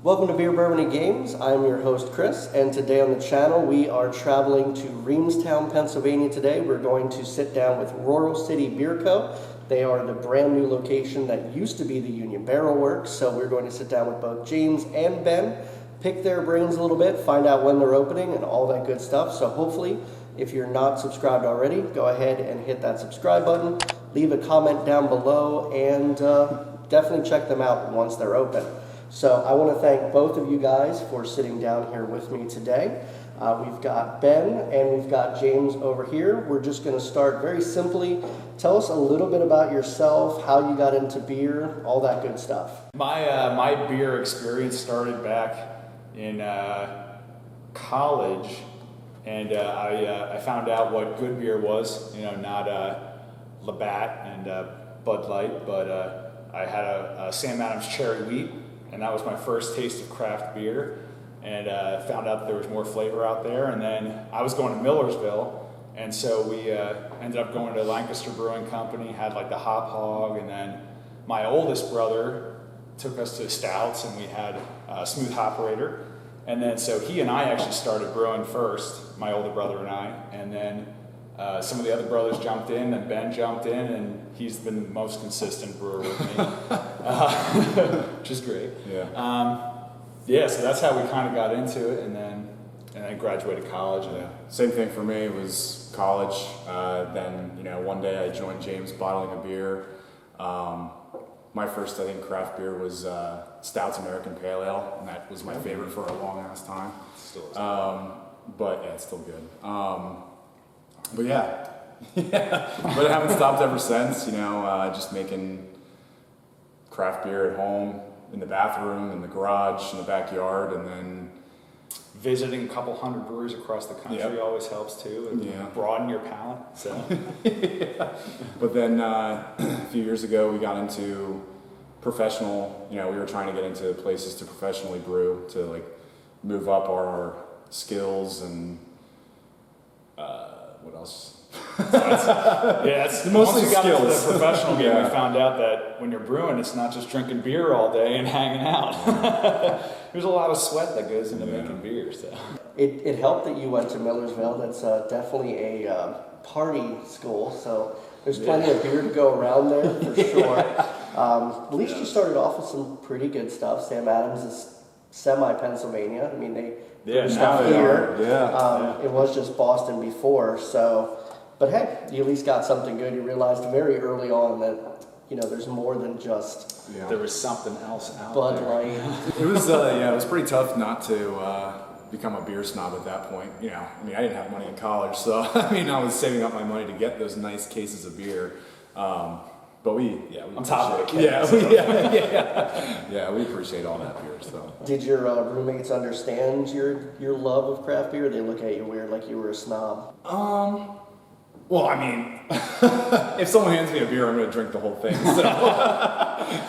Welcome to Beer, Bourbon, and Games. I'm your host, Chris, and today on the channel we are traveling to Reamstown, Pennsylvania today. We're going to sit down with Royal City Beer Co. They are the brand new location that used to be the Union Barrel Works, so we're going to sit down with both James and Ben, pick their brains a little bit, find out when they're opening, and all that good stuff. So hopefully, if you're not subscribed already, go ahead and hit that subscribe button, leave a comment down below, and definitely check them out once they're open. So I want to thank both of you guys for sitting down here with me today. We've got Ben and we've got James over here. We're just going to start very simply. Tell us a little bit about yourself, how you got into beer, all that good stuff. My beer experience started back in college, and I found out what good beer was. You know, not Labatt and Bud Light, but I had a Sam Adams Cherry Wheat. And that was my first taste of craft beer, and found out that there was more flavor out there. And then I was going to Millersville, and so we ended up going to Lancaster Brewing Company, had like the Hop Hog, and then my oldest brother took us to Stouts, and we had Smooth Operator. And then so he and I actually started brewing first, my older brother and I, and then some of the other brothers jumped in, and Ben jumped in, and he's been the most consistent brewer with me, which is great. Yeah. So that's how we kind of got into it, and then graduated college. And Same thing for me. It was college. Then one day I joined James bottling a beer. My first, I think, craft beer was Stouts American Pale Ale, and that was my favorite for a long ass time. Still is. But yeah, it's still good. But yeah, but I haven't stopped ever since. Just making craft beer at home, in the bathroom, in the garage, in the backyard, and then visiting a couple hundred breweries across the country always helps too, and broaden your palate. So, But then a few years ago, we got into professional. We were trying to get into places to professionally brew, to like move up our skills and. What else? It's mostly once we got into skills. the professional game, we found out that when you're brewing, it's not just drinking beer all day and hanging out. There's a lot of sweat that goes into making beer. So It helped that you went to Millersville. That's definitely a party school, so there's plenty of beer to go around there for sure. At least you started off with some pretty good stuff. Sam Adams is semi-Pennsylvania. I mean, they stuff here. It was just Boston before, so. But hey, you at least got something good. You realized very early on that there's more than just there was something else out Bud there. Light. It was pretty tough not to become a beer snob at that point. I didn't have money in college, so I was saving up my money to get those nice cases of beer. But we on top of it. We appreciate all that beer. So Did your roommates understand your love of craft beer? They look at you weird, like you were a snob. Well, if someone hands me a beer, I'm going to drink the whole thing.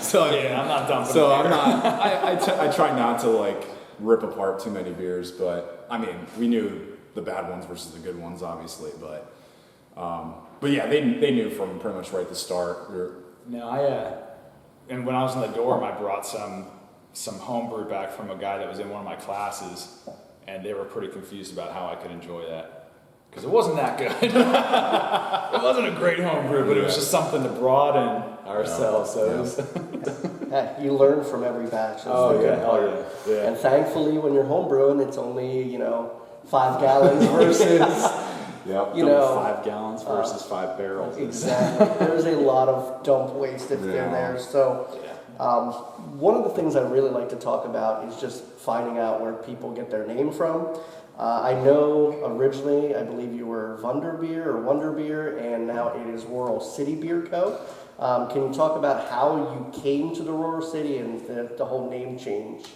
So, I'm not done. So I'm not. I try not to rip apart too many beers, but we knew the bad ones versus the good ones, obviously. But yeah, they knew from pretty much right at the start. And when I was in the dorm, I brought some homebrew back from a guy that was in one of my classes, and they were pretty confused about how I could enjoy that. Because it wasn't that good. It wasn't a great homebrew, but it was just something to broaden ourselves. Hey, you learn from every batch. That's the good part. And thankfully, when you're homebrewing, it's only 5 gallons versus 5 gallons versus 5 barrels. Exactly. There's a lot of dump waste in there. So one of the things I really like to talk about is just finding out where people get their name from. I know originally, I believe you were Wonder Beer, and now it is Royal City Beer Co. Can you talk about how you came to the Royal City and the whole name change?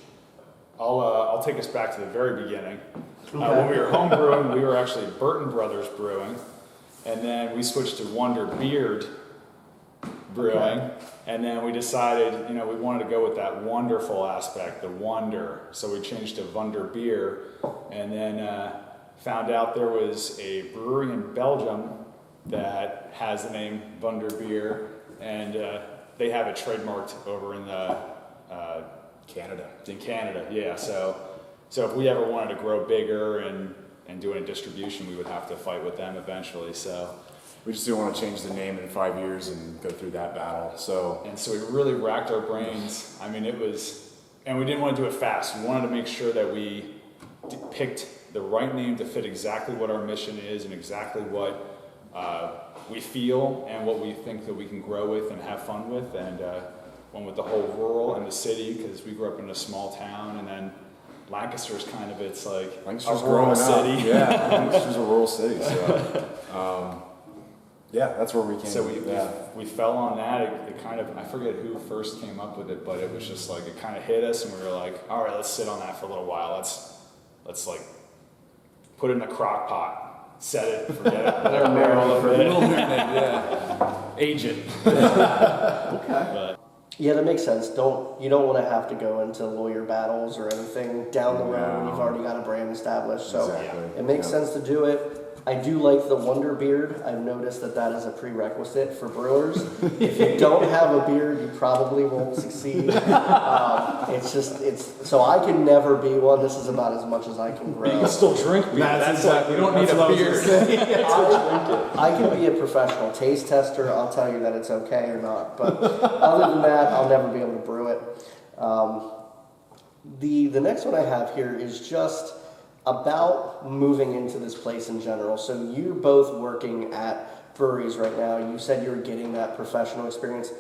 I'll take us back to the very beginning. When we were home brewing, we were actually Burton Brothers Brewing, and then we switched to Wonder Beard Brewing, and then we decided, we wanted to go with that wonderful aspect, the wonder, so we changed to Wonder Beer, and then found out there was a brewery in Belgium that has the name Wonder Beer, and they have it trademarked over in the Canada. In Canada, yeah. So if we ever wanted to grow bigger and do any distribution, we would have to fight with them eventually. So We just didn't want to change the name in 5 years and go through that battle. So we really racked our brains. I mean, and we didn't want to do it fast. We wanted to make sure that we picked the right name to fit exactly what our mission is and exactly what we feel and what we think that we can grow with and have fun with. And went with the whole rural and the city, because we grew up in a small town, and then Lancaster's kind of, it's like Lancaster's a rural growing city. up. Yeah, Lancaster's a rural city. So yeah, that's where we came. So we fell on that. It kind of, I forget who first came up with it, but it was just like, it kind of hit us, and we were like, all right, let's sit on that for a little while. Let's like put it in a crock pot, set it, forget it, let it marinate for a little bit. Yeah, age it. Okay. Yeah, that makes sense. You don't want to have to go into lawyer battles or anything down the road when you've already got a brand established. So Exactly. it makes sense to do it. I do like the Wonder Beard. I've noticed that is a prerequisite for brewers. If you don't have a beard, you probably won't succeed. So I can never be one. This is about as much as I can grow. You can still drink beer. That's exactly. You don't need a beard. I can be a professional taste tester. I'll tell you that it's okay or not. But other than that, I'll never be able to brew it. The next one I have here is just about moving into this place in general. So you're both working at breweries right now. You said you're getting that professional experience.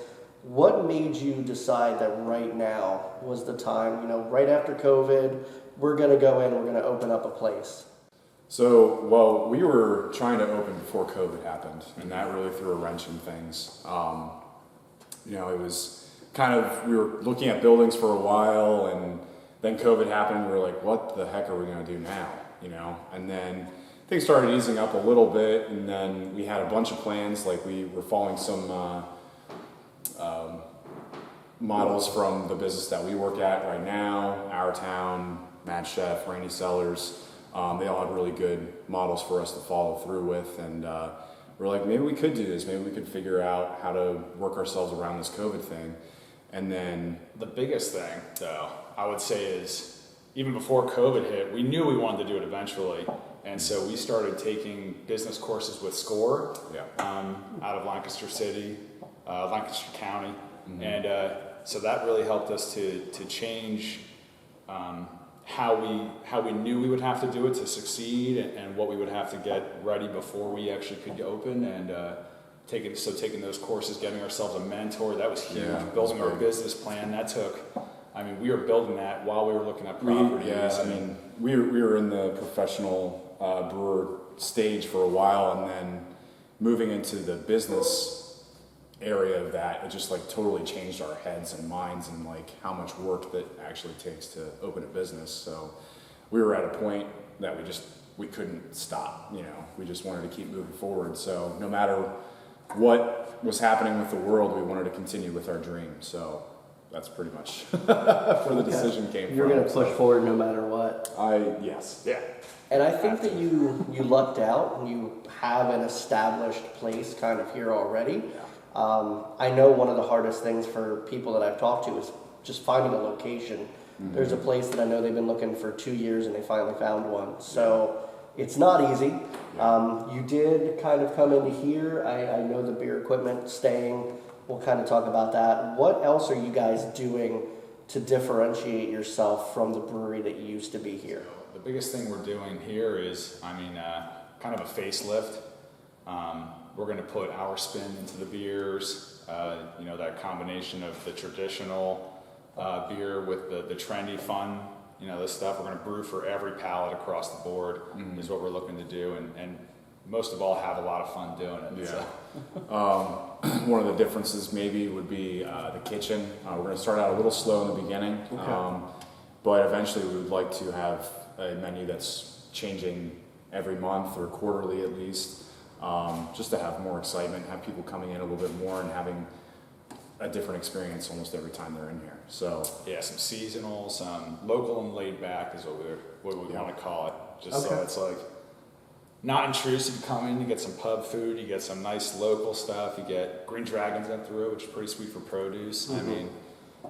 What made you decide that right now was the time, right after COVID, we're going to go in, we're going to open up a place? So, well, we were trying to open before COVID happened, and that really threw a wrench in things. It was kind of, we were looking at buildings for a while, and then COVID happened, and we were like, what the heck are we going to do now? And then things started easing up a little bit, and then we had a bunch of plans. Like, we were following some models from the business that we work at right now, Our Town, Mad Chef, Rainy Cellars. They all had really good models for us to follow through with, and we're like, maybe we could do this. Maybe we could figure out how to work ourselves around this COVID thing. And then the biggest thing, though, I would say is, even before COVID hit, we knew we wanted to do it eventually. And so we started taking business courses with SCORE out of Lancaster City, Lancaster County. Mm-hmm. And so that really helped us to change how we knew we would have to do it to succeed, and what we would have to get ready before we actually could open. And taking those courses, getting ourselves a mentor, that was huge. Yeah, building our business plan, that took, we were building that while we were looking at properties. We were in the professional brewer stage for a while, and then moving into the business area of that, it just like totally changed our heads and minds, and like how much work that actually takes to open a business. So we were at a point that we couldn't stop. We just wanted to keep moving forward. So no matter what was happening with the world, we wanted to continue with our dream. So that's pretty much where the decision came from. You're going to push forward no matter what. Yes. Yeah. And I think that you lucked out, and you have an established place kind of here already. I know one of the hardest things for people that I've talked to is just finding a location. Mm-hmm. There's a place that I know they've been looking for 2 years, and they finally found one. So it's not easy. You did kind of come into here. I know the beer equipment staying. We'll kind of talk about that. What else are you guys doing to differentiate yourself from the brewery that used to be here? The biggest thing we're doing here is, kind of a facelift. We're going to put our spin into the beers, that combination of the traditional beer with the trendy, fun, this stuff. We're going to brew for every palate across the board, is what we're looking to do, and most of all, have a lot of fun doing it. Yeah. So. One of the differences maybe would be the kitchen. We're going to start out a little slow in the beginning, but eventually we would like to have a menu that's changing every month or quarterly at least. Just to have more excitement, have people coming in a little bit more and having a different experience almost every time they're in here. So yeah, some seasonal, some local and laid back is what we want to call it. Just so it's like not intrusive. You come in, you get some pub food, you get some nice local stuff. You get Green Dragons in through, which is pretty sweet for produce. Mm-hmm.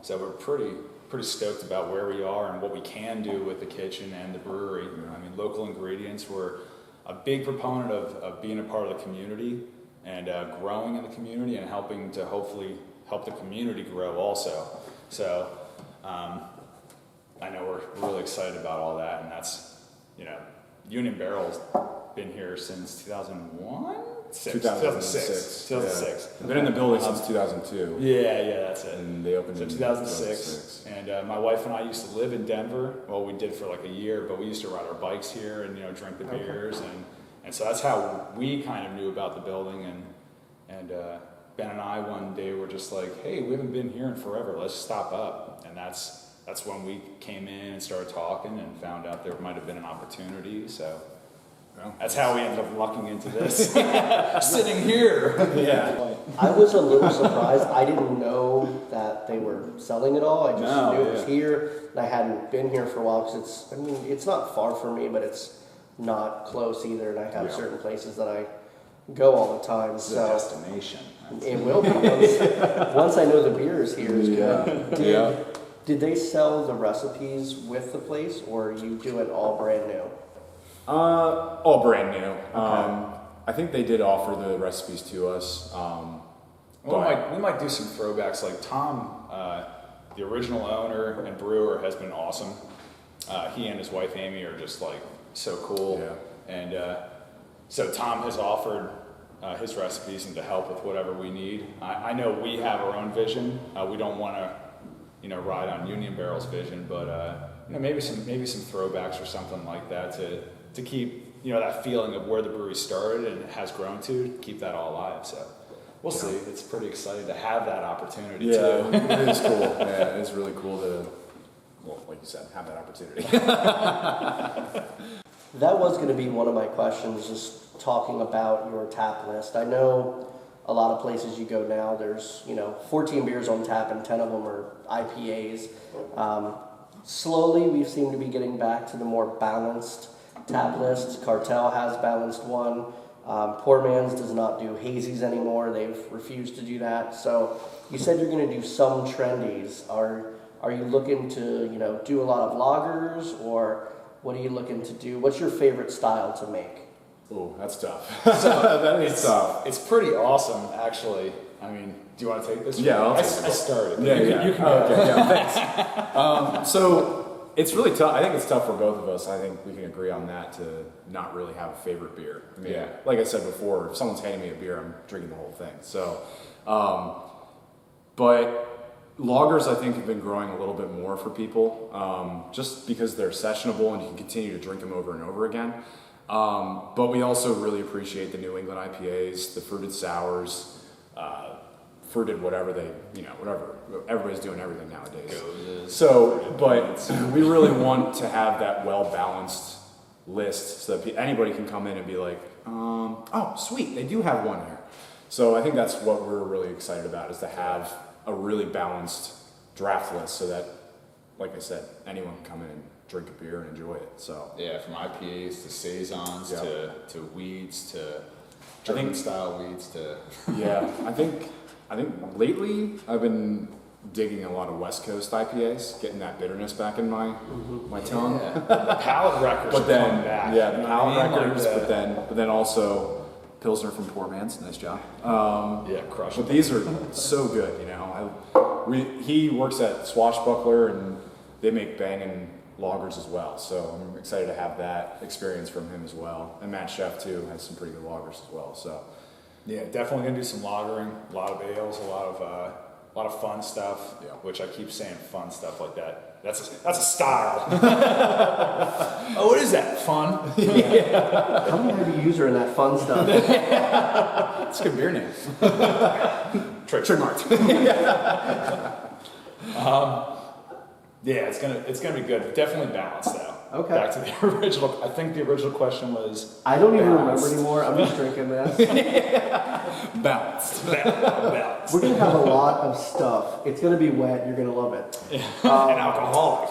So we're pretty pretty stoked about where we are and what we can do with the kitchen and the brewery. I mean, local ingredients, we're a big proponent of being a part of the community and growing in the community and helping to hopefully help the community grow also. So I know we're really excited about all that, and that's, Union Barrel's been here since 2001? 2006. I've been in the building since 2002. Yeah, that's it. And they opened in 2006. And my wife and I used to live in Denver. Well, we did for like a year, but we used to ride our bikes here and drink the beers, and so that's how we kind of knew about the building. And Ben and I one day were just like, hey, we haven't been here in forever. Let's stop up. And that's when we came in and started talking and found out there might have been an opportunity. So. Well, that's how we ended up lucking into this. Sitting here. Yeah. I was a little surprised. I didn't know that they were selling it all. I just knew it was here, and I hadn't been here for a while because it's not far from me, but it's not close either, and I have certain places that I go all the time. It's a destination. It will be. Once I know the beer is here, it's good. Did they sell the recipes with the place, or you do it all brand new? All brand new. Okay. I think they did offer the recipes to us. We might do some throwbacks. Like Tom, the original owner and brewer, has been awesome. He and his wife Amy are just like so cool. Yeah. And so Tom has offered his recipes and to help with whatever we need. I know we have our own vision. We don't want to, ride on Union Barrel's vision, but maybe some throwbacks or something like that to keep that feeling of where the brewery started and has grown to keep that all alive. So we'll see. It's pretty exciting to have that opportunity too. It is cool. Yeah, it is really cool to, like you said, have that opportunity. That was going to be one of my questions, just talking about your tap list. I know a lot of places you go now, there's 14 beers on tap and 10 of them are IPAs. Slowly, we seem to be getting back to the more balanced tap lists. Cartel has balanced one. Poor Man's does not do hazies anymore. They've refused to do that. So you said you're going to do some trendies. Are you looking to do a lot of lagers, or what are you looking to do? What's your favorite style to make? Oh, that's tough. That is tough. It's pretty awesome, actually. I mean, do you want to take this? Yeah, I started. Yeah, you can go. Okay, yeah, thanks. So it's really tough. I think it's tough for both of us. I think we can agree on that, to not really have a favorite beer. I mean, like I said before, if someone's handing me a beer, I'm drinking the whole thing. So, but lagers, I think, have been growing a little bit more for people, just because they're sessionable and you can continue to drink them over and over again. But we also really appreciate the New England IPAs, the fruited sours, fruited whatever whatever. Everybody's doing everything nowadays. So, but we really want to have that well-balanced list so that anybody can come in and be like, oh, sweet, they do have one here. So I think that's what we're really excited about, is to have a really balanced draft list so that, like I said, anyone can come in and drink a beer and enjoy it. So yeah, from IPAs to saisons to weeds to German style weeds to I think lately I've been digging a lot of West Coast IPAs, getting that bitterness back in my tongue. Yeah. The palate wreckers but then come back. Yeah, the palate wreckers, but then also Pilsner from Poor Man's, nice job. Crush. But these are so good, he works at Swashbuckler and they make banging lagers as well, so I'm excited to have that experience from him as well. And Matt Chef too has some pretty good lagers as well. So yeah, definitely gonna do some lagering, a lot of ales, a lot of fun stuff. Yeah. Which I keep saying fun stuff like that. That's a style. Oh, what is that? Fun? How many heavy user in that fun stuff? it's a good beer name. Trademarked. Yeah, it's gonna be good. Definitely balanced though. Okay. Back to the original. I think the original question was. I don't even remember anymore. I'm just drinking this. Balanced. Balanced. We're gonna have a lot of stuff. It's gonna be wet. You're gonna love it. And alcoholic.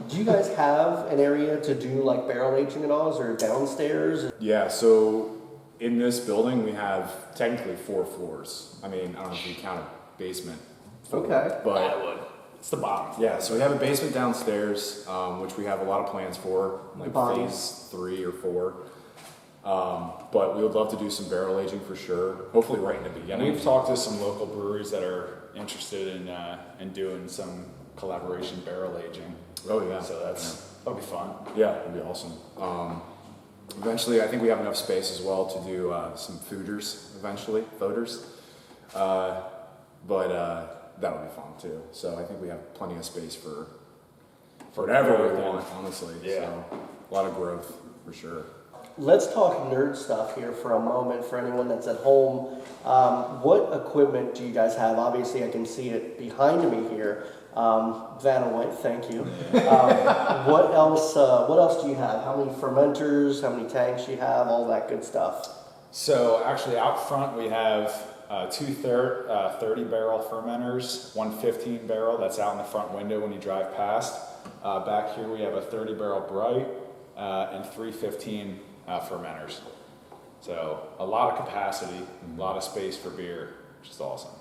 Do you guys have an area to do like barrel aging at all? Is there downstairs? Yeah. So in this building we have technically 4 floors. I mean, I don't know if you count a basement. Okay. But I would. It's the bottom. Yeah, so we have a basement downstairs, which we have a lot of plans for, like phase 3 or 4. But we would love to do some barrel aging for sure. Hopefully, right in the beginning. We've talked to some local breweries that are interested in doing some collaboration barrel aging. Oh yeah. So that'll be fun. Yeah, it'd be awesome. Eventually, I think we have enough space as well to do some fooders. Eventually, foeders. But that'll be fun too. So I think we have plenty of space for whatever we want, honestly. Yeah. So a lot of growth for sure. Let's talk nerd stuff here for a moment for anyone that's at home. What equipment do you guys have? Obviously, I can see it behind me here. Vanna White, thank you. What else do you have? How many fermenters? How many tanks you have? All that good stuff. So actually out front we have 2 30-barrel fermenters, 1 15-barrel that's out in the front window when you drive past. Back here we have a 30-barrel bright and 3 15 fermenters. So a lot of capacity, a lot of space for beer, which is awesome.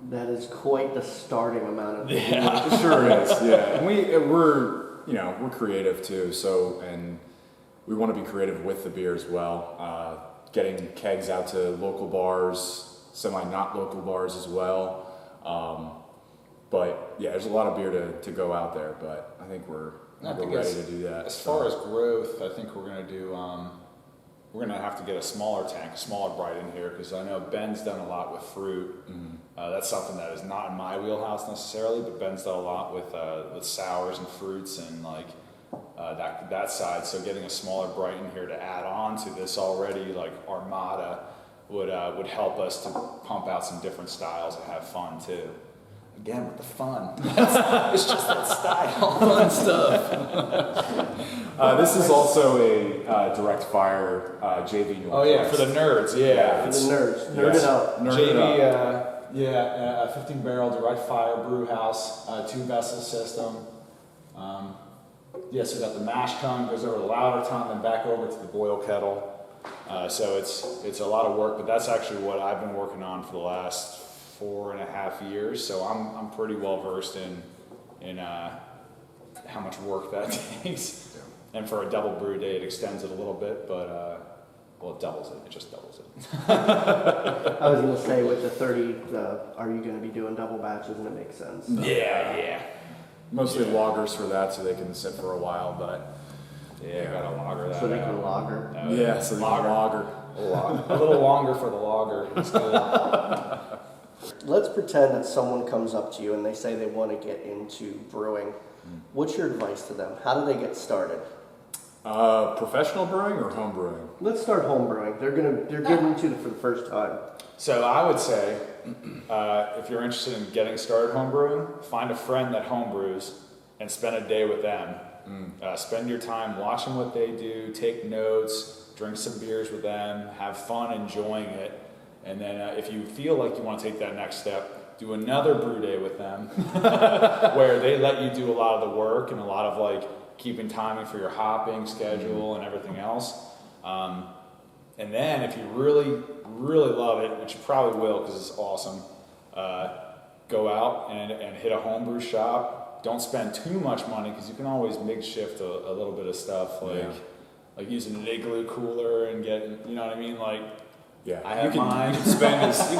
That is quite the starting amount of beer. Yeah, it sure is. Yeah, and we're creative too. So and we want to be creative with the beer as well. Getting kegs out to local bars, semi-not local bars as well. But yeah, there's a lot of beer to go out there. But I think we're ready to do that. As far as growth, I think we're going to do. We're going to have to get a smaller tank, a smaller bright in here, because I know Ben's done a lot with fruit. Mm-hmm. That's something that is not in my wheelhouse necessarily, but Ben's done a lot with sours and fruits and like that side. So getting a smaller bright in here to add on to this already like armada would help us to pump out some different styles and have fun too. Again with the fun, it's just that style, fun stuff. This is also a direct fire JV. Oh yeah, for the nerds. Yeah, For the nerds. Nerd it up. JV. A 15-barrel direct fire brew house, 2-vessel system. So we got the mash tun, goes over the lauter tun, then back over to the boil kettle. So it's a lot of work, but that's actually what I've been working on for the last 4.5 years. So I'm pretty well versed in how much work that takes. Yeah. And for a double brew day, it extends it a little bit, but it doubles it. It just doubles it. I was going to say with the 30, are you going to be doing double batches? And it makes sense. So. Yeah. Mostly loggers for that, so they can sit for a while. But yeah, got to lager that. So they can lager. Yeah, so they can lager. A little longer for the lager. Let's pretend that someone comes up to you and they say they want to get into brewing. What's your advice to them? How do they get started? Professional brewing or home brewing? Let's start home brewing. They're getting into it for the first time. So I would say, if you're interested in getting started home brewing, find a friend that home brews and spend a day with them. Spend your time watching what they do, take notes, drink some beers with them, have fun enjoying it. And then if you feel like you want to take that next step, do another brew day with them where they let you do a lot of the work and a lot of like keeping timing for your hopping schedule and everything else. And then if you really, really love it, which you probably will because it's awesome, go out and hit a homebrew shop. Don't spend too much money because you can always makeshift a little bit of stuff like using an igloo cooler and getting, you know what I mean? Like, yeah, I have you mine. can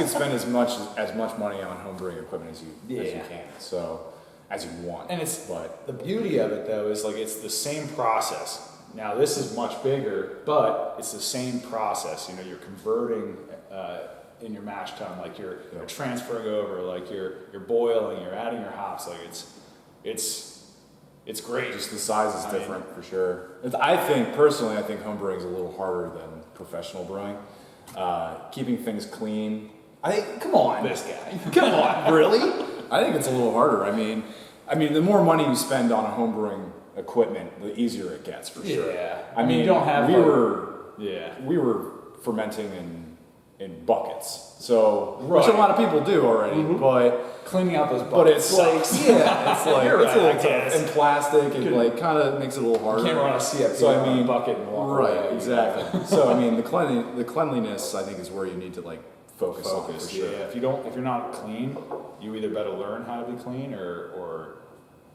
spend as much money on home brewing equipment as you can. So as you want. And the beauty of it though is like it's the same process. Now this is much bigger, but it's the same process. You know, you're converting in your mash tun, like you're transferring over, like you're boiling, you're adding your hops. Like it's great. Just the size is different for sure. I think home brewing is a little harder than professional brewing. Keeping things clean. Come on, this guy. Come on, really? I think it's a little harder. I mean, the more money you spend on a home brewing equipment, the easier it gets for sure. Yeah. I mean, you don't have we were fermenting in buckets, so which a lot of people do already, but cleaning out those buckets. But it's like, it's like You're it's a right, little tough. And plastic, and like kind of makes it a little harder. You can't run a CFP so on a bucket and walk right, away. exactly. So I mean, the cleanliness I think is where you need to like focus on for sure. Yeah, if you're not clean, you either better learn how to be clean or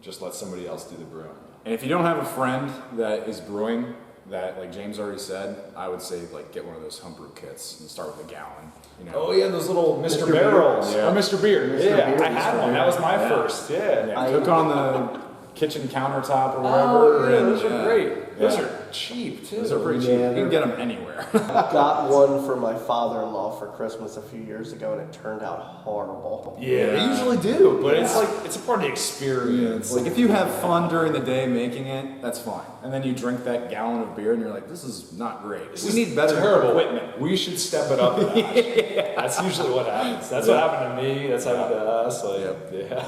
just let somebody else do the brewing. And if you don't have a friend that is brewing, that like James already said, I would say like get one of those homebrew kits and start with a gallon. You know? Oh yeah, those little Mr. Barrels or Mr. Beer. Beer, I had one. That was my first. Yeah. Cook on the kitchen countertop or whatever. Those are great. Those are cheap too. Those are pretty cheap. You can get them anywhere. Got one for my father-in-law for Christmas a few years ago, and it turned out horrible. Yeah, they usually do, but it's a part of the experience. Like if you have fun during the day making it, that's fine. And then you drink that gallon of beer and you're like, this is not great. We need better equipment. We should step it up. That's usually what happens. That's what happened to me. That's happened to us. Yeah.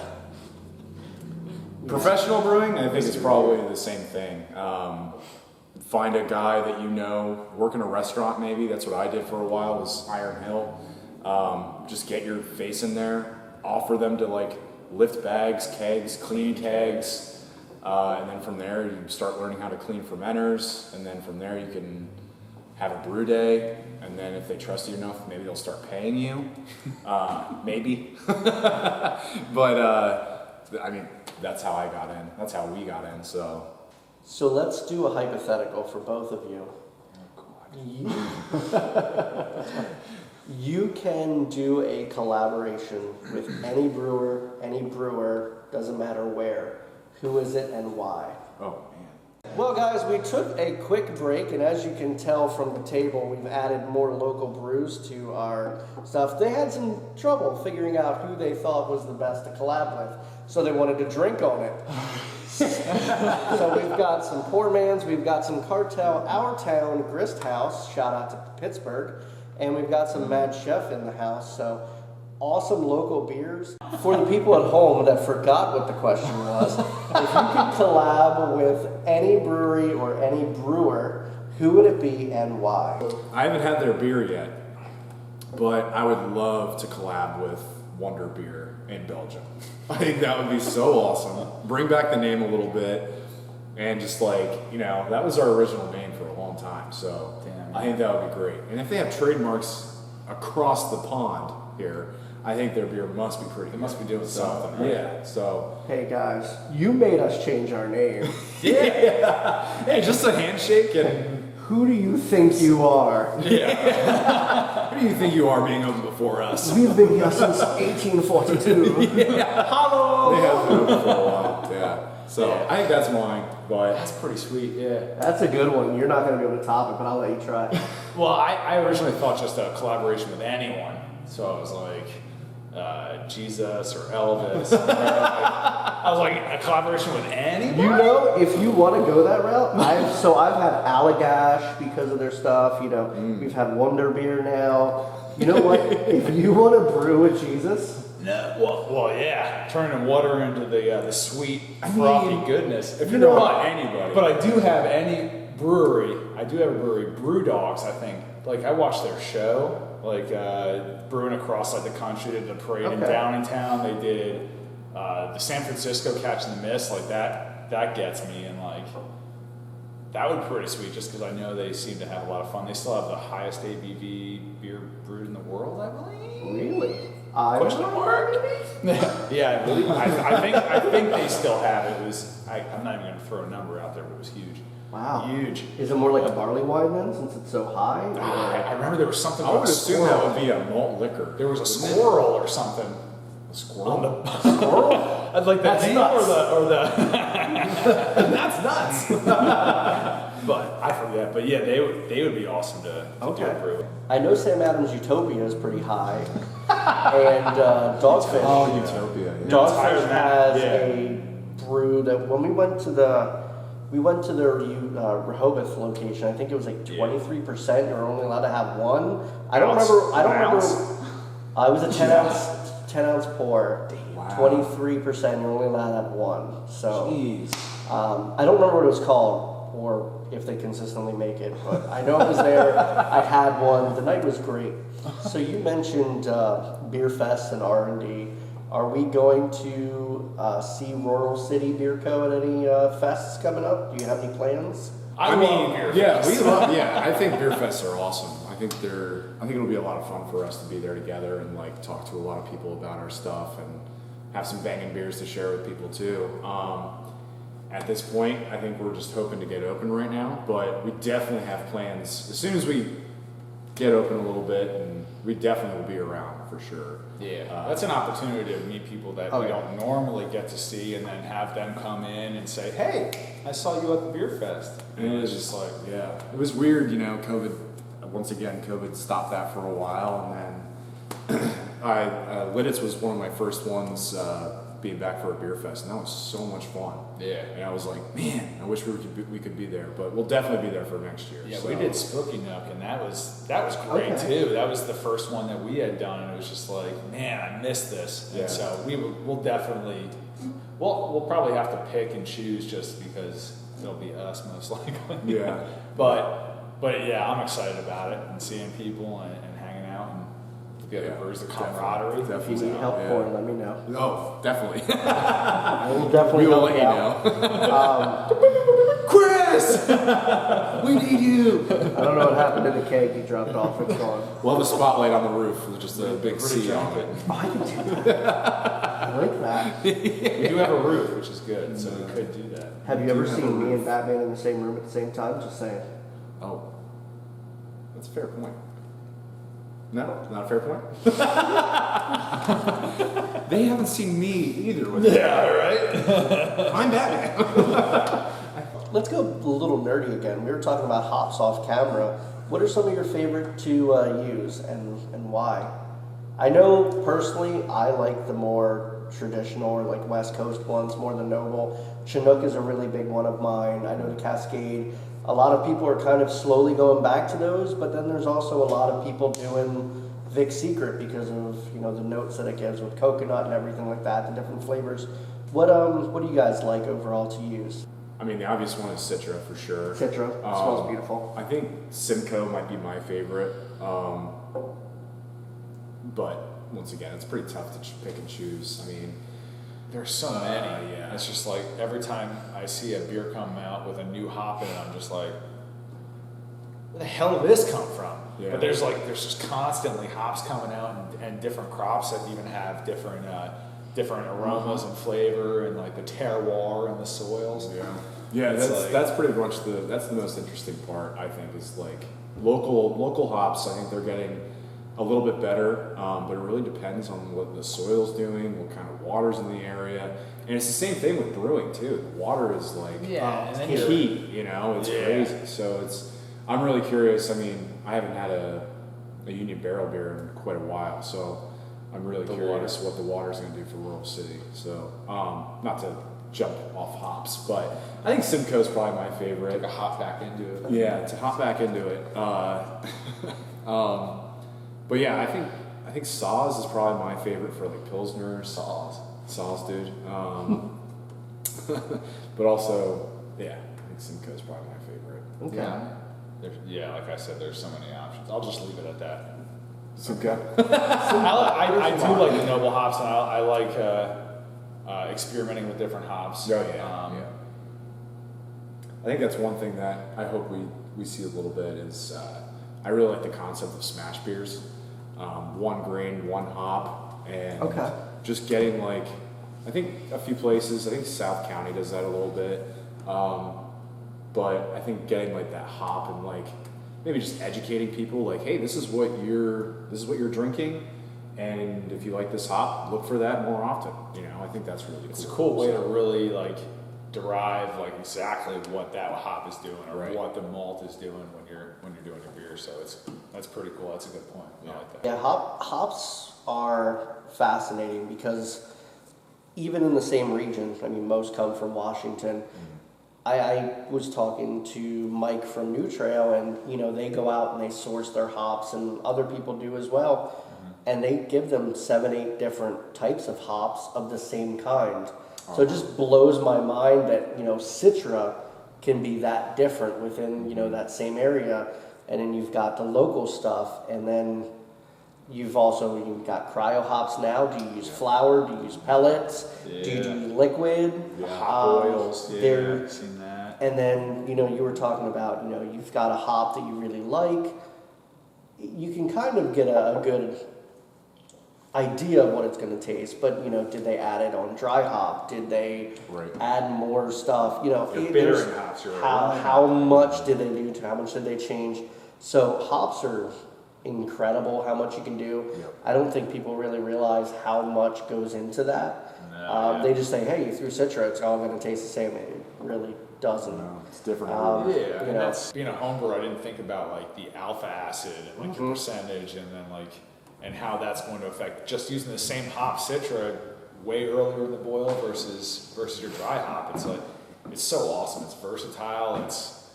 Professional brewing, I think it's probably the same thing. Find a guy that you know, work in a restaurant maybe. That's what I did for a while, was Iron Hill. Just get your face in there, offer them to like lift bags, kegs, clean kegs. And then from there you start learning how to clean fermenters. And then from there you can have a brew day. And then if they trust you enough, maybe they'll start paying you. Maybe. But I mean, that's how I got in. That's how we got in, so. So let's do a hypothetical for both of you. You can do a collaboration with any brewer, doesn't matter where. Who is it and why? Oh, man. Well, guys, we took a quick break, and as you can tell from the table, we've added more local brews to our stuff. They had some trouble figuring out who they thought was the best to collab with, so they wanted to drink on it. So we've got some Poor Man's, we've got some Cartel, Our Town, Grist House, shout out to Pittsburgh, and we've got some Mad Chef in the house, so awesome local beers. For the people at home that forgot what the question was, if you could collab with any brewery or any brewer, who would it be and why? I haven't had their beer yet, but I would love to collab with Wonder Beer in Belgium. I think that would be so awesome. Bring back the name a little bit, and just like, you know, that was our original name for a long time, so I think that would be great. And if they have trademarks across the pond here, I think their beer must be pretty good. They must be doing something, right? Yeah, so. Hey guys, you made us change our name. Yeah. Hey, just a handshake and. Who do you think you are? Yeah. Who do you think you are being open before us? We've been here since 1842. Yeah. Hello! They have been open for a while, yeah. So, I think that's mine, but. That's pretty sweet, yeah. That's a good one. You're not going to be able to top it, but I'll let you try. Well, I originally thought just a collaboration with anyone. So I was like, Jesus or Elvis. I was like, a collaboration with anybody? You know, if you want to go that route, I've had Allagash because of their stuff. You know, we've had Wonder Beer now. You know what? If you want to brew with Jesus, No, well, yeah, turning water into the sweet, frothy goodness. If you're not anybody. But I do have a brewery, Brew Dogs, I think. Like, I watched their show, like, brewing across, like, the country. They did a parade in Downingtown. They did the San Francisco Catch in the Mist. Like, that gets me. And, like, that would be pretty sweet just because I know they seem to have a lot of fun. They still have the highest ABV beer brewed in the world, I believe. really? Question mark? Yeah, really. I think they still have it. It was. I'm not even going to throw a number out there, but it was huge. Wow. Huge. Is it more like a barley wine then, since it's so high? I remember there was something. I would about a assume that squirrel. would be a malt liquor. There was a squirrel or something. A squirrel? Squirrel? I'd like that name nuts. or the. That's nuts. But I forget. But yeah, they would be awesome to do a brew. I know Sam Adams' Utopia is pretty high, and Dogfish. Oh, Utopia. Yeah. Dogfish has Yeah. a brew that when we went to their Rehoboth location. I think it was like 23%. You're only allowed to have one. I don't remember. I was a 10 ounce pour. Wow. 23%. You're only allowed to have one. So Jeez. I don't remember what it was called or if they consistently make it, but I know it was there. I had one. The night was great. So you mentioned Beer Fest and R&D. Are we going to see Rural City Beer Co. at any fests coming up? Do you have any plans? I mean, yeah, we love. Yeah, I think beer fests are awesome. I think it'll be a lot of fun for us to be there together and like talk to a lot of people about our stuff and have some banging beers to share with people too. At this point, I think we're just hoping to get open right now, but we definitely have plans as soon as we get open a little bit, and we definitely will be around for sure. Yeah, that's an opportunity to meet people that we don't normally get to see, and then have them come in and say, "Hey, I saw you at the beer fest." And it was just like, yeah, it was weird, you know. COVID stopped that for a while, and then Lidditz was one of my first ones being back for a beer fest, and that was so much fun. Yeah, and I was like, man, I wish we could be there, but we'll definitely be there for next year. Yeah, so. we did Spooky Nook, and that was great too. That was the first one that we had done, and it was just like, man, I missed this. And so we'll definitely, we'll probably have to pick and choose just because it'll be us most likely. Yeah, but yeah, I'm excited about it and seeing people and hanging out and the other breweries, the camaraderie. If you need help for it, let me know. Oh, definitely. We'll definitely we will help let you out. know. Chris, we need you. I don't know what happened to the keg you dropped off. It's gone. We'll have a spotlight on the roof with just a big C on it. Oh, I can do that. I like that. We do have a roof, which is good, so we could do that. Have you ever seen me and Batman in the same room at the same time? Just saying. Oh, that's a fair point. No, not a fair point. They haven't seen me either. Right. I'm Batman. Let's go a little nerdy again. We were talking about hops off camera. What are some of your favorite to use and why? I know personally I like the more traditional or like West Coast ones more than Noble. Chinook is a really big one of mine. I know the Cascade. A lot of people are kind of slowly going back to those, but then there's also a lot of people doing Vic's Secret because of the notes that it gives with coconut and everything like that, the different flavors. What do you guys like overall to use? I mean, the obvious one is Citra for sure. Citra, it smells beautiful. I think Simcoe might be my favorite, but once again, it's pretty tough to pick and choose. I mean, there's so many. Yeah. It's just like every time I see a beer come out with a new hop in it, I'm just like, where the hell did this come from? Yeah. But there's just constantly hops coming out and different crops that even have different aromas and flavor and like the terroir and the soils. Yeah, that's pretty much that's the most interesting part, I think, is like local hops. I think they're getting a little bit better, but it really depends on what the soil's doing, what kind of water's in the area, and it's the same thing with brewing too. The water is like and then heat, it's crazy. So I'm really curious. I mean, I haven't had a Union Barrel beer in quite a while, so I'm really curious what the water's going to do for Rural City. So not to jump off hops, but I think Simcoe's probably my favorite. Take a hop back into it. Yeah, to hop back into it. But yeah, I think Saws is probably my favorite for like Pilsner. Saws, dude. But also, yeah, I think Simcoe's probably my favorite. Okay. Yeah, like I said, there's so many options. I'll just leave it at that. Simcoe. I do like the noble hops, and I like experimenting with different hops. Oh yeah. I think that's one thing that I hope we see a little bit is I really like the concept of smash beers. One grain, one hop, and just getting like, I think a few places, I think South County does that a little bit, but I think getting like that hop and like maybe just educating people like, hey, this is what you're drinking, and if you like this hop, look for that more often. I think that's really cool. It's a cool way to really like derive like exactly what that hop is doing or what the malt is doing when you're doing your beer. So that's pretty cool. That's a good point. I like that. Yeah, hops are fascinating because even in the same region, I mean, most come from Washington. I was talking to Mike from New Trail, and they go out and they source their hops, and other people do as well, and they give them 7-8 different types of hops of the same kind. So it just blows my mind that Citra can be that different within that same area, and then you've got the local stuff, and then you've got cryo hops now. Do you use flour? Do you use pellets? Yeah. Do you do liquid? Hop oils. Yeah, I've seen that. And then you were talking about you've got a hop that you really like. you can kind of get a good idea of what it's going to taste, but did they add it on dry hop? Did they add more stuff? Bitter and hops. How much did they do to? How much did they change? So hops are incredible. How much you can do. Yep. I don't think people really realize how much goes into that. They just say, "Hey, you threw Citra, it's all going to taste the same." It really doesn't. No, it's different. And that's being a home brewer. I didn't think about like the alpha acid and like your percentage, and then like. And how that's going to affect just using the same hop Citra way earlier in the boil versus your dry hop. It's like it's so awesome. It's versatile. It's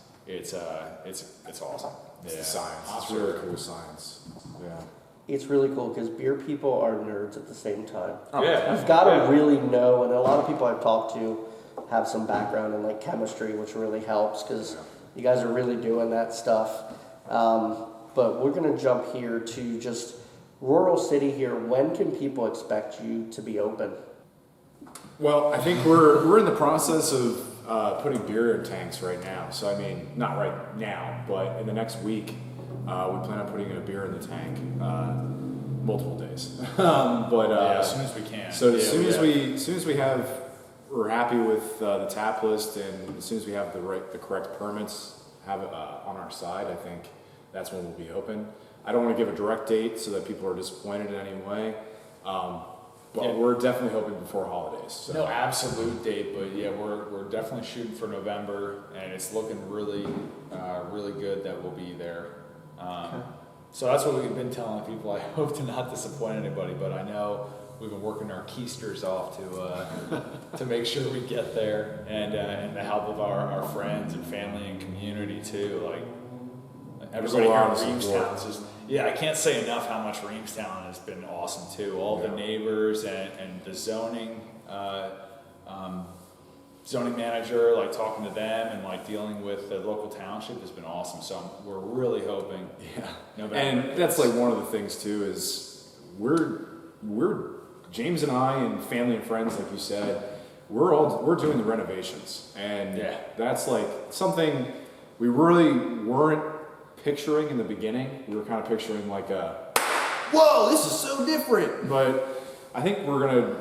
awesome. It's the science. It's really cool science. Yeah. It's really cool because beer people are nerds at the same time. Oh, yeah. You've got to really know, and a lot of people I've talked to have some background in like chemistry, which really helps because you guys are really doing that stuff. But we're going to jump here to just Rural City here. When can people expect you to be open? Well, I think we're in the process of putting beer in tanks right now. So I mean, not right now, but in the next week, we plan on putting a beer in the tank, multiple days. As soon as we can. So as soon as we're happy with the tap list, and as soon as we have the correct permits on our side, I think that's when we'll be open. I don't want to give a direct date so that people are disappointed in any way, but we're definitely hoping before holidays. So. No absolute date, but yeah, we're definitely shooting for November, and it's looking really, really good that we'll be there. So that's what we've been telling people. I hope to not disappoint anybody, but I know we've been working our keisters off to make sure we get there, and the help of our friends and family and community too. Like everybody here in Reamstown is just. Yeah, I can't say enough how much Reamstown has been awesome too. All the neighbors and the zoning manager, like talking to them and like dealing with the local township has been awesome. So we're really hoping. Yeah, November. And that's like one of the things too is we're James and I and family and friends, like you said, we're doing the renovations, and that's like something we really weren't picturing in the beginning. We were kind of picturing like whoa, this is so different. But I think we're gonna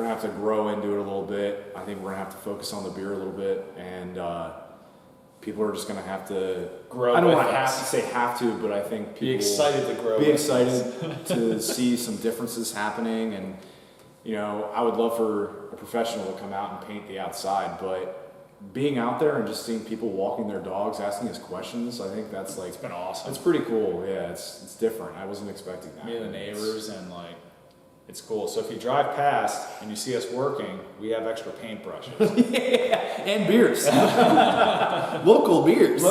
have to grow into it a little bit. I think we're gonna have to focus on the beer a little bit, and people are just gonna have to grow. I don't want to say have to, but I think people be excited to grow. Be excited to see some differences happening, and I would love for a professional to come out and paint the outside, but being out there and just seeing people walking their dogs, asking us questions, I think that's like... It's been awesome. It's pretty cool, yeah, it's different. I wasn't expecting that. Me and the neighbors, and like, it's cool. So if you drive past and you see us working, we have extra paintbrushes. And beers. Local beers.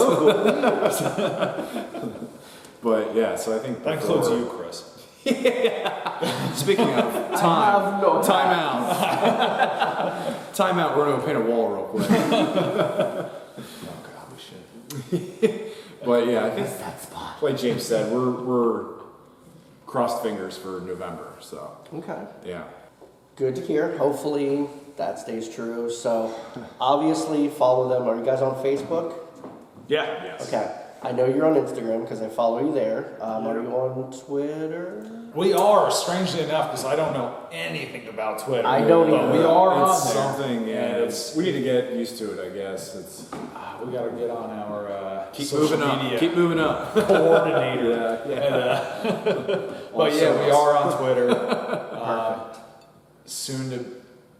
But yeah, so I think... That includes you, Chris. Speaking of time out, we're gonna go paint a wall real quick. Oh God, we should. But yeah, I think that spot. Like James said, we're crossed fingers for November. So Okay. yeah, Good to hear. Hopefully that stays true. So obviously follow them. Are you guys on Facebook? Yeah. yes. Okay. I know you're on Instagram because I follow you there. Are you on Twitter? We are, strangely enough, because I don't know anything about Twitter. I don't but either. we are It's on there. something, yeah. And we need to get used to it, I guess. It's we got to get on our keep social moving media up. Keep moving up. coordinator. But yeah, we are on Twitter. Soon to,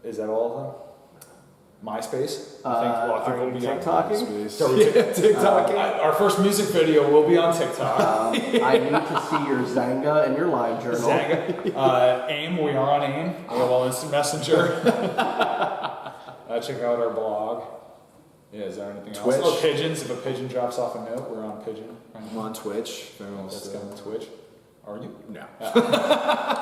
is that all of them? MySpace? I think we'll be TikToking? So TikTok. Our first music video will be on TikTok. I need to see your Zanga and your live journal. Zanga. AIM, we are on AIM. AOL Instant Messenger. Check out our blog. Yeah, is there anything Twitch. else? Oh, pigeons. If a pigeon drops off a note, we're on Pigeon. I'm on Twitch. That's going to Twitch. Are you? No. I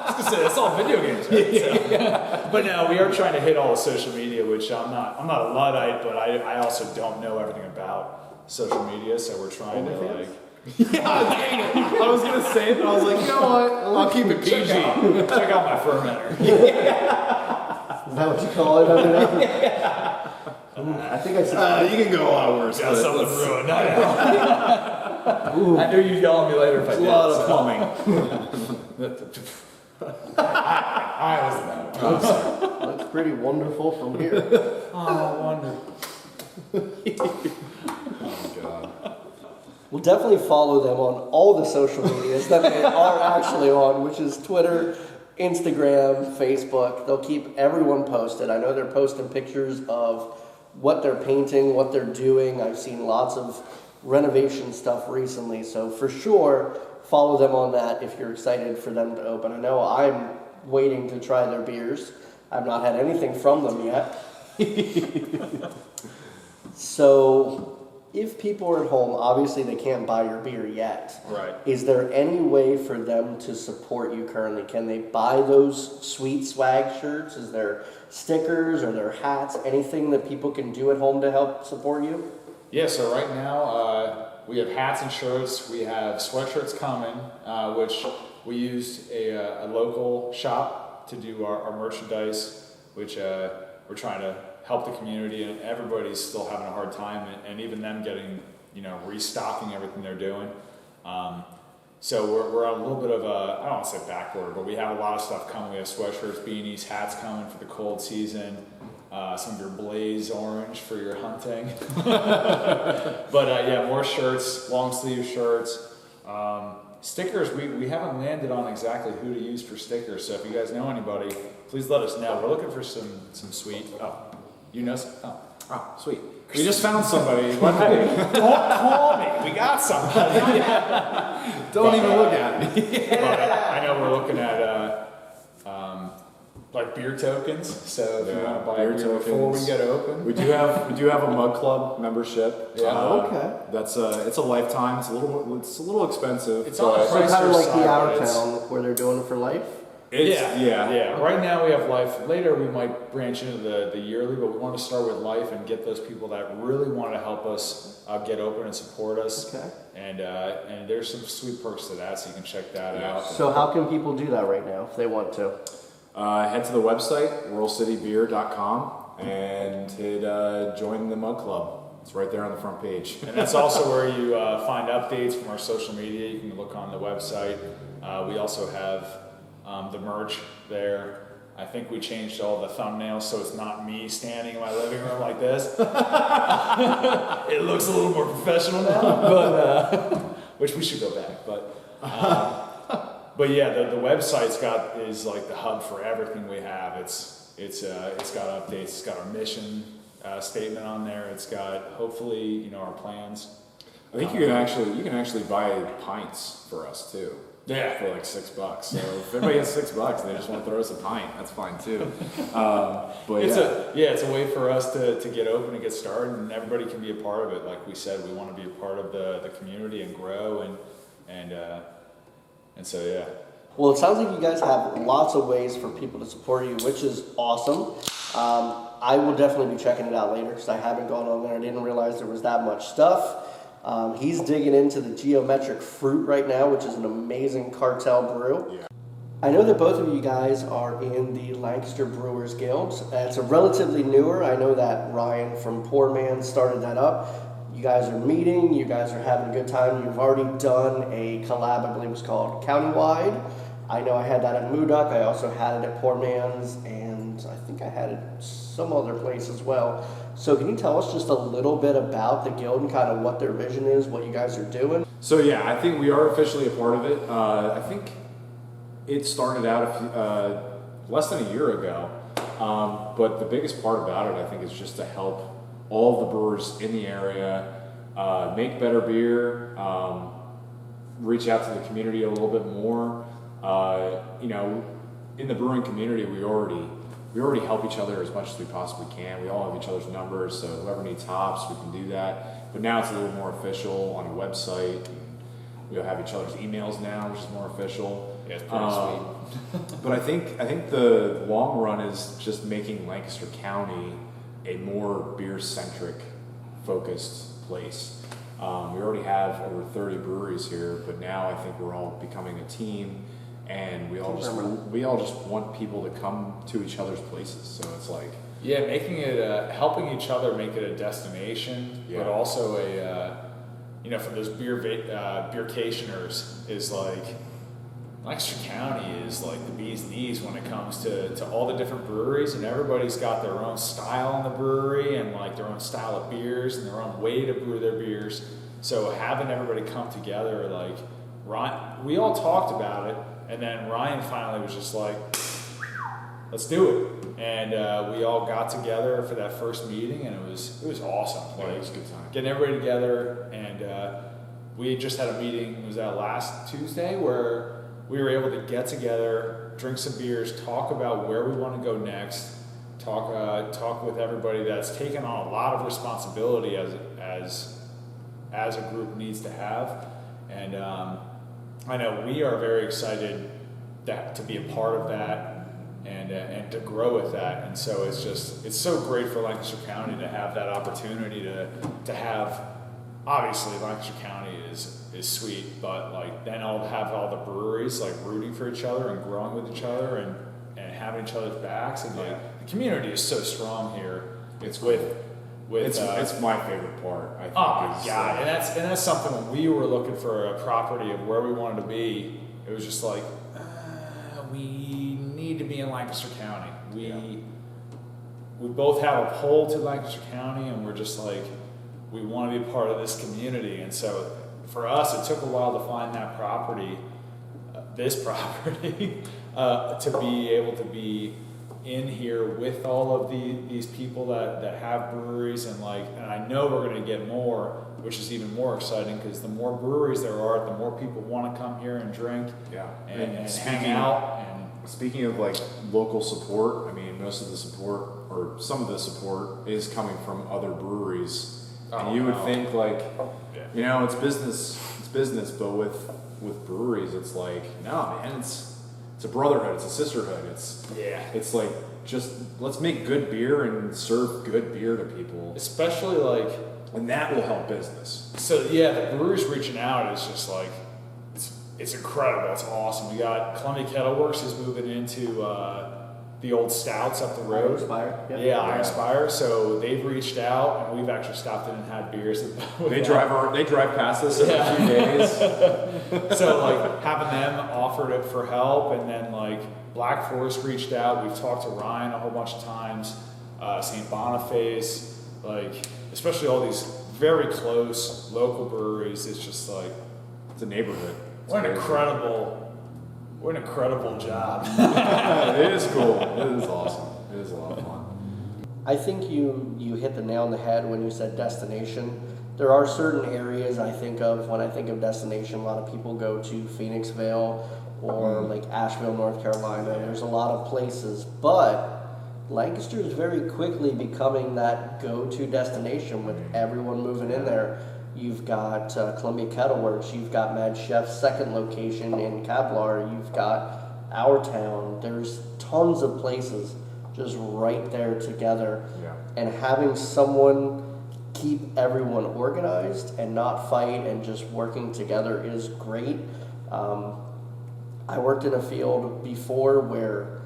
was gonna say that's all video games, right? So. But no, we are trying to hit all the social media, which I'm not a Luddite, but I also don't know everything about social media, so we're trying to like. Dang it. I was gonna say it, but I was like, you know what? I'll keep it PG. Check out my fermenter. Is that what you call it over there? I think I said You can go a lot worse. Got something ruined. I knew you'd yell at me later if I did. A lot of I was no. Looks pretty wonderful from here. Oh, wonderful. Oh God. We'll definitely follow them on all the social medias that they are actually on, which is Twitter, Instagram, Facebook. They'll keep everyone posted. I know they're posting pictures of what they're painting, what they're doing. I've seen lots of renovation stuff recently, so for sure, follow them on that if you're excited for them to open. I know I'm waiting to try their beers. I've not had anything from them yet. So, if people are at home, obviously they can't buy your beer yet. Right. Is there any way for them to support you currently? Can they buy those sweet swag shirts? Is there stickers? Are there hats? Anything that people can do at home to help support you? Yeah, so right now we have hats and shirts. We have sweatshirts coming, which we used a local shop to do our merchandise, which we're trying to help the community, and everybody's still having a hard time, and even them getting, restocking everything they're doing. So we're on a little bit of a, I don't want to say backward, but we have a lot of stuff coming. We have sweatshirts, beanies, hats coming for the cold season. Some of your blaze orange for your hunting. But yeah, more shirts, long sleeve shirts. Stickers, we haven't landed on exactly who to use for stickers, so if you guys know anybody, please let us know. We're looking for some sweet, you know some? Oh, sweet. We just found somebody. Don't call me. We got somebody. Don't even look at me. But I know we're looking at like beer tokens. So if you want to buy beer beer before we get open, We do have a mug club membership. Yeah. Okay. That's it's a lifetime. It's a little expensive. It's on the So price kind of like side, the but Our it's- Town where they're doing it for life? Yeah. Right now we have life. Later we might branch into the yearly, but we want to start with life and get those people that really want to help us get open and support us. Okay. And there's some sweet perks to that, so you can check that out. So how can people do that right now if they want to? Head to the website, ruralcitybeer.com, and hit join the mug club. It's right there on the front page. And that's also where you find updates from our social media. You can look on the website. We also have the merch there. I think we changed all the thumbnails so it's not me standing in my living room like this. It looks a little more professional now, but which we should go back. But yeah, the website's is like the hub for everything we have. It's got updates. It's got our mission statement on there. It's got hopefully our plans. I think you can actually buy pints for us too. Yeah. For like $6. So if everybody has $6 and they just want to throw us a pint, that's fine too. But it's a way for us to get open and get started, and everybody can be a part of it. Like we said, we want to be a part of the community and grow and so yeah. Well, it sounds like you guys have lots of ways for people to support you, which is awesome. I will definitely be checking it out later because I haven't gone on there. I didn't realize there was that much stuff. He's digging into the geometric fruit right now, which is an amazing cartel brew. Yeah. I know that both of you guys are in the Lancaster Brewers Guild. It's a relatively newer. I know that Ryan from Poor Man started that up. You guys are meeting. You guys are having a good time. You've already done a collab, I believe it was called Countywide. I know I had that at Mooduk. I also had it at Poor Man's, and I think I had it some other place as well. So can you tell us just a little bit about the guild and kind of what their vision is, what you guys are doing? So yeah, I think we are officially a part of it. I think it started out less than a year ago, but the biggest part about it, I think, is just to help all the brewers in the area make better beer, reach out to the community a little bit more. In the brewing community, we already help each other as much as we possibly can. We all have each other's numbers, so whoever needs hops, we can do that. But now it's a little more official on a website. And we all have each other's emails now, which is more official. Yeah, it's pretty sweet. But I think the long run is just making Lancaster County a more beer-centric, focused place. We already have over 30 breweries here, but now I think we're all becoming a team, and we all just want people to come to each other's places. So it's like making it helping each other make it a destination, but also for those beercationers is like Lancaster County is like the bee's knees when it comes to all the different breweries, and everybody's got their own style in the brewery and like their own style of beers and their own way to brew their beers. So having everybody come together, like Ryan, we all talked about it, and then Ryan finally was just like, let's do it. And we all got together for that first meeting, and it was awesome. Like, it was a good time. Getting everybody together, and we just had a meeting, was that last Tuesday, where we were able to get together, drink some beers, talk about where we want to go next, talk with everybody that's taken on a lot of responsibility as a group needs to have. And I know we are very excited to be a part of that and to grow with that. And so it's so great for Lancaster County to have that opportunity to have. Obviously, Lancaster County is sweet, but like then I'll have all the breweries like rooting for each other and growing with each other and having each other's backs, and like the community is so strong here. It's it's my favorite part. I think. Oh my God, and that's something when we were looking for a property of where we wanted to be. It was just like we need to be in Lancaster County. We both have a pull to Lancaster County, and we're just like, we want to be a part of this community. And so for us, it took a while to find that property, this property, to be able to be in here with all of these people that have breweries, and I know we're going to get more, which is even more exciting, because the more breweries there are, the more people want to come here and drink and hang out. And speaking of like local support, I mean, most of the support, or some of the support, is coming from other breweries. And you would think like, it's business, but with breweries, it's like, no, man, it's a brotherhood, it's a sisterhood, it's like, just let's make good beer and serve good beer to people, especially and that will help business. So the brewers reaching out is just like, it's incredible, it's awesome. We got Columbia Kettle Works is moving into the old Stouts up the road. Iron Spire. Yep. Yeah, Iron Spire. So they've reached out, and we've actually stopped in and had beers. They drive past us in a few days. So having them offered it for help, and then Black Forest reached out. We've talked to Ryan a whole bunch of times. St. Boniface, especially all these very close local breweries. It's just it's a neighborhood. What an incredible job. It is cool. It is awesome. It is a lot of fun. I think you hit the nail on the head when you said destination. There are certain areas I think of when I think of destination. A lot of people go to Phoenixville or Asheville, North Carolina. There's a lot of places, but Lancaster is very quickly becoming that go-to destination with everyone moving in there. You've got Columbia Kettle Works, you've got Mad Chef's second location in Kevlar, you've got Our Town. There's tons of places just right there together. Yeah. And having someone keep everyone organized and not fight and just working together is great. I worked in a field before where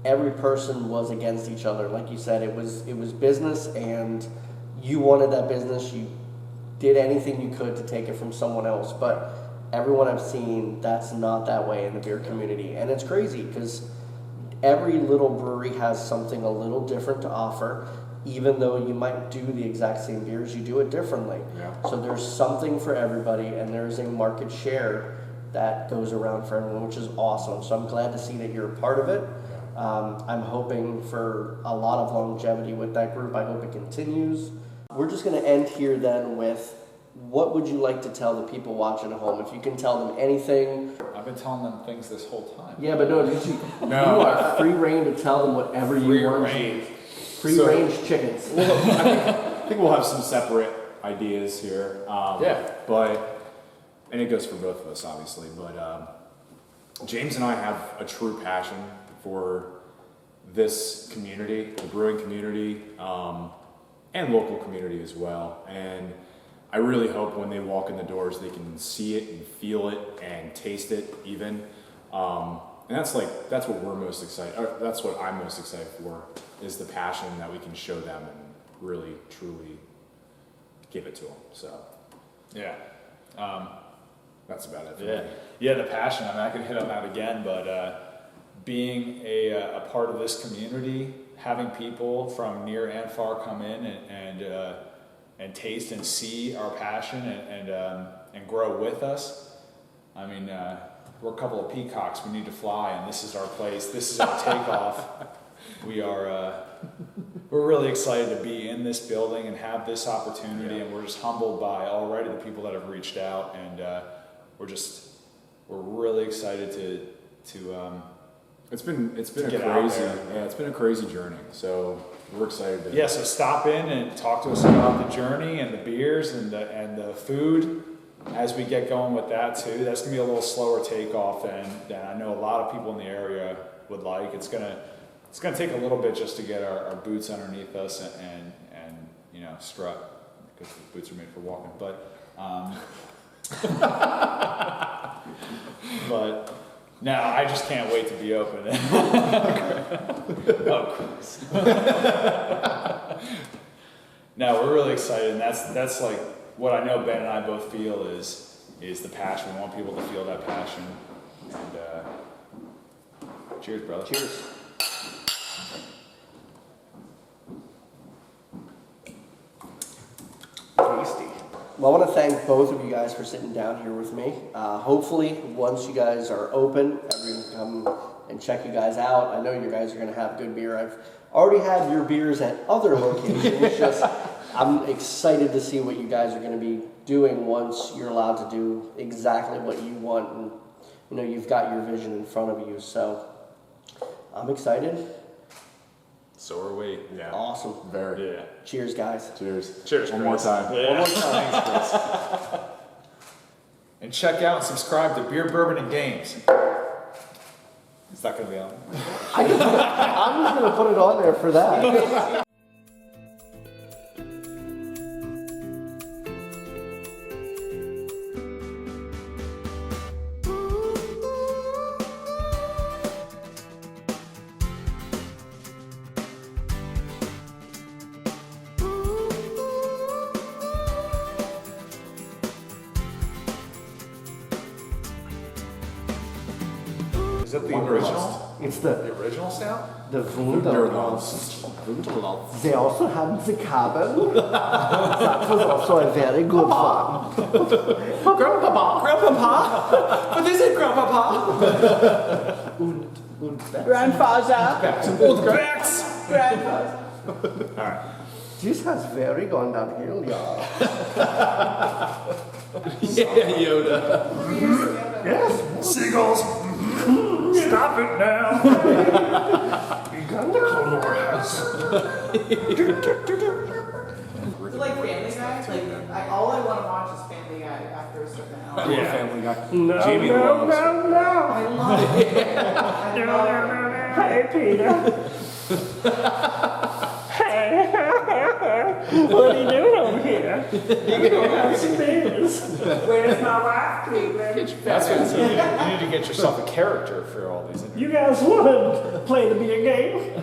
every person was against each other. Like you said, it was business, and you wanted that business. You did anything you could to take it from someone else, but everyone I've seen, that's not that way in the beer community. And it's crazy because every little brewery has something a little different to offer. Even though you might do the exact same beers, you do it differently. Yeah. So there's something for everybody, and there's a market share that goes around for everyone, which is awesome. So I'm glad to see that you're a part of it. I'm hoping for a lot of longevity with that group. I hope it continues. We're just going to end here then with, what would you like to tell the people watching at home? If you can tell them anything. I've been telling them things this whole time. Yeah, but no, you are free reign to tell them whatever you want. Free-range chickens. I think we'll have some separate ideas here. And it goes for both of us, obviously. But James and I have a true passion for this community, the brewing community, and local community as well. And I really hope when they walk in the doors, they can see it and feel it and taste it even. And that's what we're most excited, or that's what I'm most excited for, is the passion that we can show them and really, truly give it to them. So Yeah. That's about it for Yeah. me. Yeah, the passion. I mean, I could hit on that again, but being a part of this community, having people from near and far come in and taste and see our passion and grow with us. I mean, we're a couple of peacocks. We need to fly, and this is our place. This is our takeoff. We're really excited to be in this building and have this opportunity, and we're just humbled by already the people that have reached out, and we're really excited to It's been a get out crazy, there. yeah, it's been a crazy journey. So we're excited to. yeah. So stop in and talk to us about the journey and the beers and the food as we get going with that too. That's gonna be a little slower takeoff than I know a lot of people in the area would like. It's gonna take a little bit just to get our boots underneath us and strut, because the boots are made for walking. But no, I just can't wait to be open. Oh, Chris. No, we're really excited, and that's like what I know Ben and I both feel is the passion. We want people to feel that passion. And cheers, brother. Cheers. Tasty. Well, I want to thank both of you guys for sitting down here with me. Hopefully, once you guys are open, everyone can come and check you guys out. I know you guys are going to have good beer. I've already had your beers at other locations. Just, I'm excited to see what you guys are going to be doing once you're allowed to do exactly what you want, and you've got your vision in front of you. So I'm excited. So are we. Yeah. Awesome. Very. Yeah. Cheers, guys. Cheers. Cheers, One more Chris. time. Yeah. One more time. Thanks, Chris. And check out and subscribe to Beer, Bourbon, and Games. It's not going to be on. I'm just going to put it on there for that. Is that the Wonderlust. original? It's The original stout? the Wunderlust. Wunderlust. They also have the carbon. That was also a very good one. Grandpapa! Grandpapa! What is it, Grandpapa? Grandfather. Old Bex! Grandfather. Alright. This has very gone downhill, y'all. Yeah, Yoda. Yes. Seagulls! Stop it now! You got the color house. Is it like Family Guy? All I want to watch is Family Guy after a certain hour. Yeah. Family Guy. No, Jamie no, loves. no, no. I love it. I love it. Hey, Peter. What are you doing over here? You go have some beers. Where's my wife, Cleveland? That's what you need to get yourself a character for all these. You guys want to play the beer game?